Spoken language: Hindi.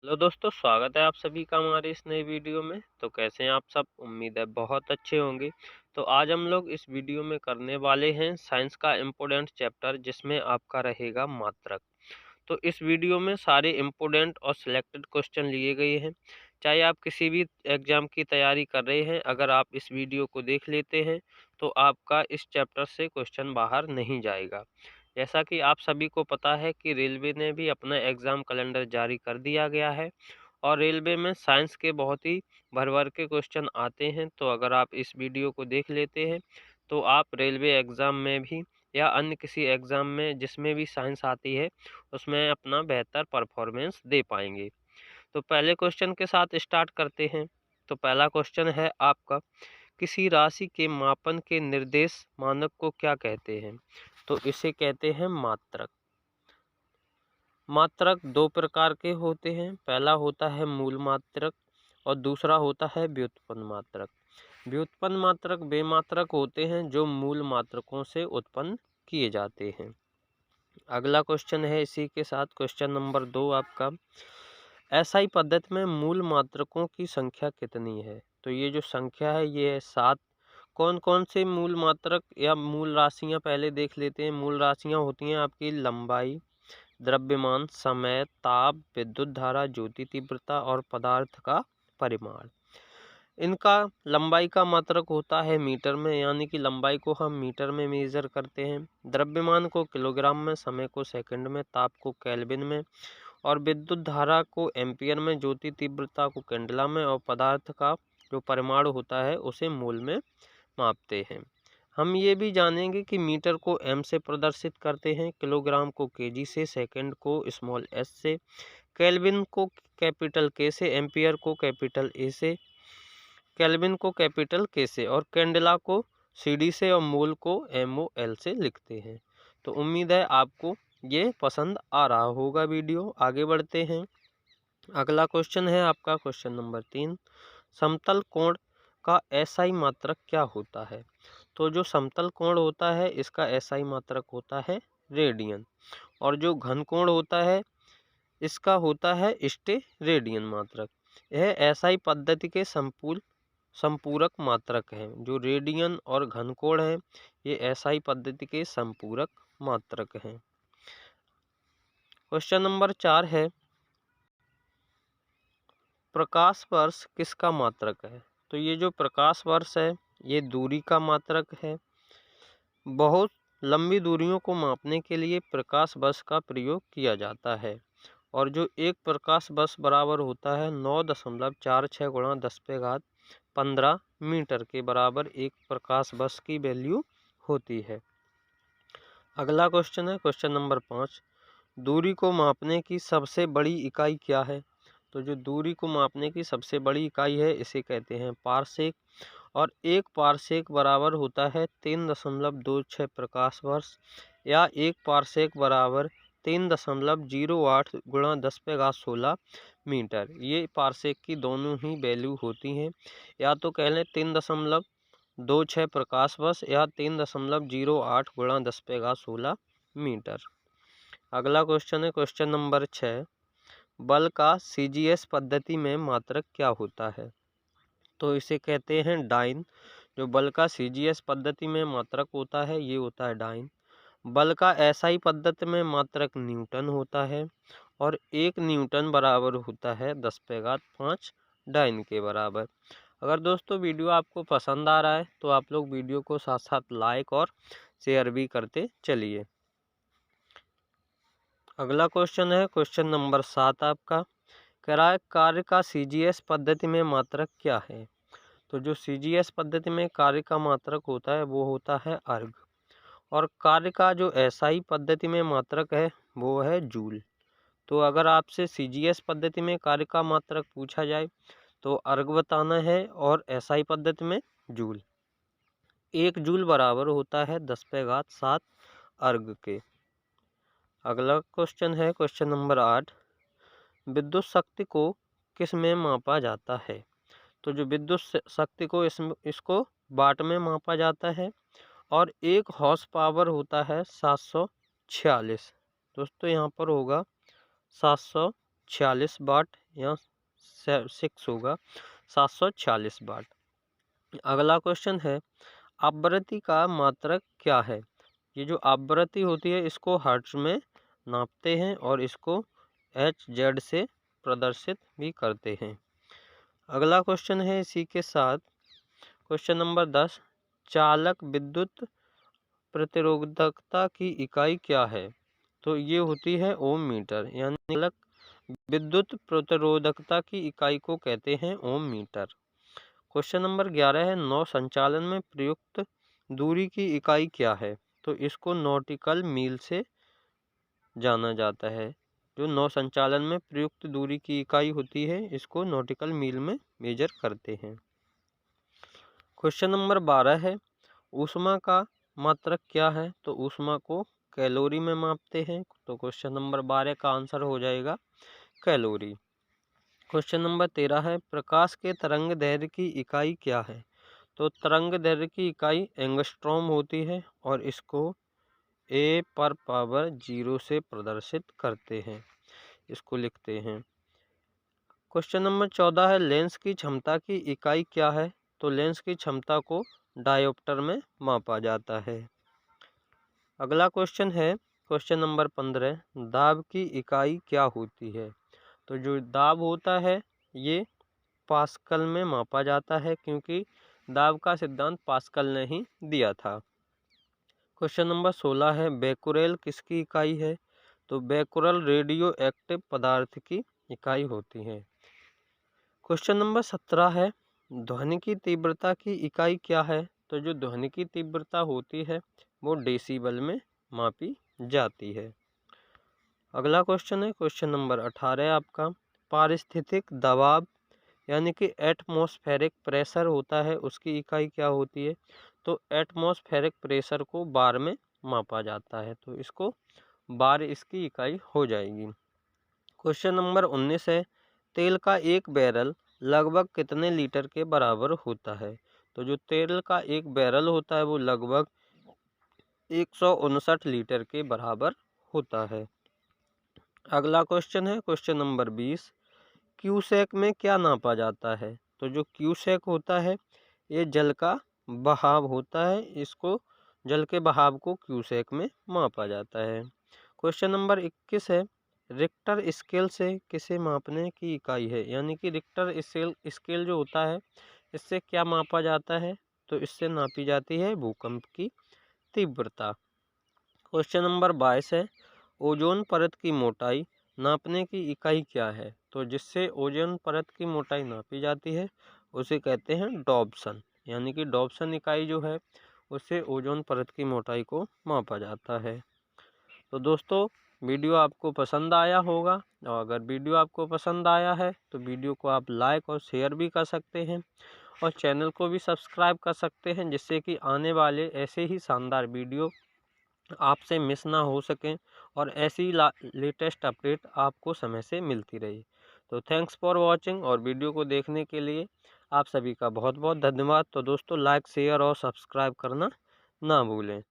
हेलो दोस्तों, स्वागत है आप सभी का हमारे इस नए वीडियो में। तो कैसे हैं आप सब? उम्मीद है बहुत अच्छे होंगे। तो आज हम लोग इस वीडियो में करने वाले हैं साइंस का इम्पोर्टेंट चैप्टर, जिसमें आपका रहेगा मात्रक। तो इस वीडियो में सारे इम्पोर्टेंट और सिलेक्टेड क्वेश्चन लिए गए हैं। चाहे आप किसी भी एग्जाम की तैयारी कर रहे हैं, अगर आप इस वीडियो को देख लेते हैं तो आपका इस चैप्टर से क्वेश्चन बाहर नहीं जाएगा। जैसा कि आप सभी को पता है कि रेलवे ने भी अपना एग्ज़ाम कैलेंडर जारी कर दिया गया है और रेलवे में साइंस के बहुत ही भर के क्वेश्चन आते हैं। तो अगर आप इस वीडियो को देख लेते हैं तो आप रेलवे एग्ज़ाम में भी या अन्य किसी एग्ज़ाम में जिसमें भी साइंस आती है उसमें अपना बेहतर परफॉर्मेंस दे पाएंगे। तो पहले क्वेश्चन के साथ स्टार्ट करते हैं। तो पहला क्वेश्चन है आपका, किसी राशि के मापन के निर्देश मानक को क्या कहते हैं? तो इसे कहते हैं मात्रक। मात्रक दो प्रकार के होते हैं, पहला होता है मूल मात्रक और दूसरा होता है व्युत्पन्न मात्रक। व्युत्पन्न मात्रक वे मात्रक होते हैं जो मूल मात्रकों से उत्पन्न किए जाते हैं। अगला क्वेश्चन है इसी के साथ, क्वेश्चन नंबर 2 आपका, एसआई पद्धति में मूल मात्रकों की संख्या कितनी है? तो ये जो संख्या है ये है 7। कौन कौन से मूल मात्रक या मूल राशियां पहले देख लेते हैं। मूल राशियां होती हैं आपकी लंबाई, द्रव्यमान, समय, ताप, विद्युत धारा, ज्योति तीव्रता और पदार्थ का परिमाण। इनका लंबाई का मात्रक होता है मीटर में, यानी कि लंबाई को हम मीटर में मेजर करते हैं। द्रव्यमान को किलोग्राम में, समय को सेकंड में, ताप को केल्विन में और विद्युत धारा को एम्पियर में, ज्योति तीव्रता को कैंडेला में और पदार्थ का जो परिमाण होता है उसे मोल में मापते हैं। हम ये भी जानेंगे कि मीटर को एम से प्रदर्शित करते हैं, किलोग्राम को केजी से, सेकंड को स्मॉल एस से, केल्विन को कैपिटल के से, एम्पियर को कैपिटल ए से, केल्विन को कैपिटल के से और कैंडेला को सीडी से और मोल को MOL से लिखते हैं। तो उम्मीद है आपको ये पसंद आ रहा होगा वीडियो। आगे बढ़ते हैं। अगला क्वेश्चन है आपका क्वेश्चन नंबर 3, समतल कोण का एसआई मात्रक क्या होता है? तो जो समतल कोण होता है इसका एसआई मात्रक होता है रेडियन और जो घन कोण होता है इसका होता है स्टेरेडियन मात्रक। यह एसआई पद्धति के संपूरक मात्रक हैं। जो रेडियन और घन कोण हैं ये एसआई पद्धति के संपूरक मात्रक हैं। क्वेश्चन नंबर 4 है, प्रकाश वर्ष किसका मात्रक है? तो ये जो प्रकाश वर्ष है ये दूरी का मात्रक है। बहुत लंबी दूरियों को मापने के लिए प्रकाश वर्ष का प्रयोग किया जाता है और जो एक प्रकाश वर्ष बराबर होता है 9.46 गुणा 10⁻15 मीटर के बराबर एक प्रकाश वर्ष की वैल्यू होती है। अगला क्वेश्चन है क्वेश्चन नंबर 5, दूरी को मापने की सबसे बड़ी इकाई क्या है? तो जो दूरी को मापने की सबसे बड़ी इकाई है इसे कहते हैं पारसेक और एक पारसेक बराबर होता है 3.26 प्रकाश वर्ष या एक पारसेक बराबर 3.08 गुणा 10⁻16 मीटर। ये पारसेक की दोनों ही वैल्यू होती हैं, या तो कह लें 3.26 प्रकाश वर्ष या 3.08 गुणा 10⁻16 मीटर। अगला क्वेश्चन है क्वेश्चन नंबर 6, बल का CGS पद्धति में मात्रक क्या होता है? तो इसे कहते हैं डाइन। जो बल का CGS पद्धति में मात्रक होता है ये होता है डाइन। बल का SI पद्धति में मात्रक न्यूटन होता है और 1 न्यूटन बराबर होता है 10⁵ डाइन के बराबर। अगर दोस्तों वीडियो आपको पसंद आ रहा है तो आप लोग वीडियो को साथ साथ लाइक और शेयर भी करते चलिए। अगला क्वेश्चन है क्वेश्चन नंबर 7 आपका, किराए कार्य का CGS पद्धति में मात्रक क्या है? तो जो CGS पद्धति में कार्य का मात्रक होता है वो होता है अर्ग और कार्य का जो SI पद्धति में मात्रक है वो है जूल। तो अगर आपसे CGS पद्धति में कार्य का मात्रक पूछा जाए तो अर्ग बताना है और SI पद्धति में जूल। 1 जूल बराबर होता है 10⁻7 अर्ग के। अगला क्वेश्चन है क्वेश्चन नंबर 8, विद्युत शक्ति को किस में मापा जाता है? तो जो विद्युत शक्ति को इसको वाट में मापा जाता है और एक हॉर्स पावर होता है 746। दोस्तों यहाँ पर होगा 746 वाट यहाँ 6 होगा 746 वाट। अगला क्वेश्चन है आवृत्ति का मात्रक क्या है। ये जो आवृत्ति होती है इसको हर्ट्ज में नापते हैं और इसको HZ से प्रदर्शित भी करते हैं। अगला क्वेश्चन है इसी के साथ क्वेश्चन नंबर 10 चालक विद्युत प्रतिरोधकता की इकाई क्या है। तो ये होती है ओम मीटर, यानी चालक विद्युत प्रतिरोधकता की इकाई को कहते हैं ओम मीटर। क्वेश्चन नंबर 11 है नौ संचालन में प्रयुक्त दूरी की इकाई क्या है। तो इसको नॉटिकल मील से जाना जाता है। जो नौ संचालन में प्रयुक्त दूरी की इकाई होती है इसको नॉटिकल मील में मेजर करते हैं। क्वेश्चन नंबर 12 है ऊष्मा का मात्रक क्या है। तो ऊष्मा को कैलोरी में मापते हैं। तो क्वेश्चन नंबर 12 का आंसर हो जाएगा कैलोरी। क्वेश्चन नंबर 13 है प्रकाश के तरंग दैर्घ्य की इकाई क्या है। तो तरंग दैर्घ्य की इकाई एंगस्ट्रॉम होती है और इसको A/0 से प्रदर्शित करते हैं, इसको लिखते हैं। क्वेश्चन नंबर 14 है लेंस की क्षमता की इकाई क्या है। तो लेंस की क्षमता को डायोप्टर में मापा जाता है। अगला क्वेश्चन है क्वेश्चन नंबर 15 दाब की इकाई क्या होती है। तो जो दाब होता है ये पास्कल में मापा जाता है, क्योंकि दाब का सिद्धांत पास्कल ने ही दिया था। क्वेश्चन नंबर 16 है बेकुरेल किसकी इकाई है। तो बेकुरेल रेडियो एक्टिव पदार्थ की इकाई होती है। क्वेश्चन नंबर 17 है ध्वनि की तीव्रता की इकाई क्या है। तो जो ध्वनि की तीव्रता होती है वो डेसिबल में मापी जाती है। अगला क्वेश्चन है क्वेश्चन नंबर 18 आपका पारिस्थितिक दबाव यानी कि एटमॉस्फेरिक प्रेशर होता है उसकी इकाई क्या होती है। तो एटमॉस्फेरिक प्रेशर को बार में मापा जाता है, तो इसको बार इसकी इकाई हो जाएगी। क्वेश्चन नंबर 19 है तेल का एक बैरल लगभग कितने लीटर के बराबर होता है। तो जो तेल का एक बैरल होता है वो लगभग 159 लीटर के बराबर होता है। अगला क्वेश्चन है क्वेश्चन नंबर 20 क्यूसेक में क्या नापा जाता है। तो जो क्यूसेक होता है ये जल का बहाव होता है, इसको जल के बहाव को क्यूसेक में मापा जाता है। क्वेश्चन नंबर 21 है रिक्टर स्केल से किसे मापने की इकाई है। यानी कि रिक्टर स्केल जो होता है इससे क्या मापा जाता है। तो इससे नापी जाती है भूकंप की तीव्रता। क्वेश्चन नंबर 22 है ओजोन परत की मोटाई नापने की इकाई क्या है। तो जिससे ओजोन परत की मोटाई नापी जाती है उसे कहते हैं डॉप्सन, यानी कि डॉप्सन इकाई जो है उससे ओजोन परत की मोटाई को मापा जाता है। तो दोस्तों वीडियो आपको पसंद आया होगा, और अगर वीडियो आपको पसंद आया है तो वीडियो को आप लाइक और शेयर भी कर सकते हैं और चैनल को भी सब्सक्राइब कर सकते हैं, जिससे कि आने वाले ऐसे ही शानदार वीडियो आपसे मिस ना हो सकें और ऐसी लेटेस्ट अपडेट आपको समय से मिलती रही। तो थैंक्स फॉर वॉचिंग, और वीडियो को देखने के लिए आप सभी का बहुत बहुत धन्यवाद। तो दोस्तों लाइक शेयर और सब्सक्राइब करना ना भूलें।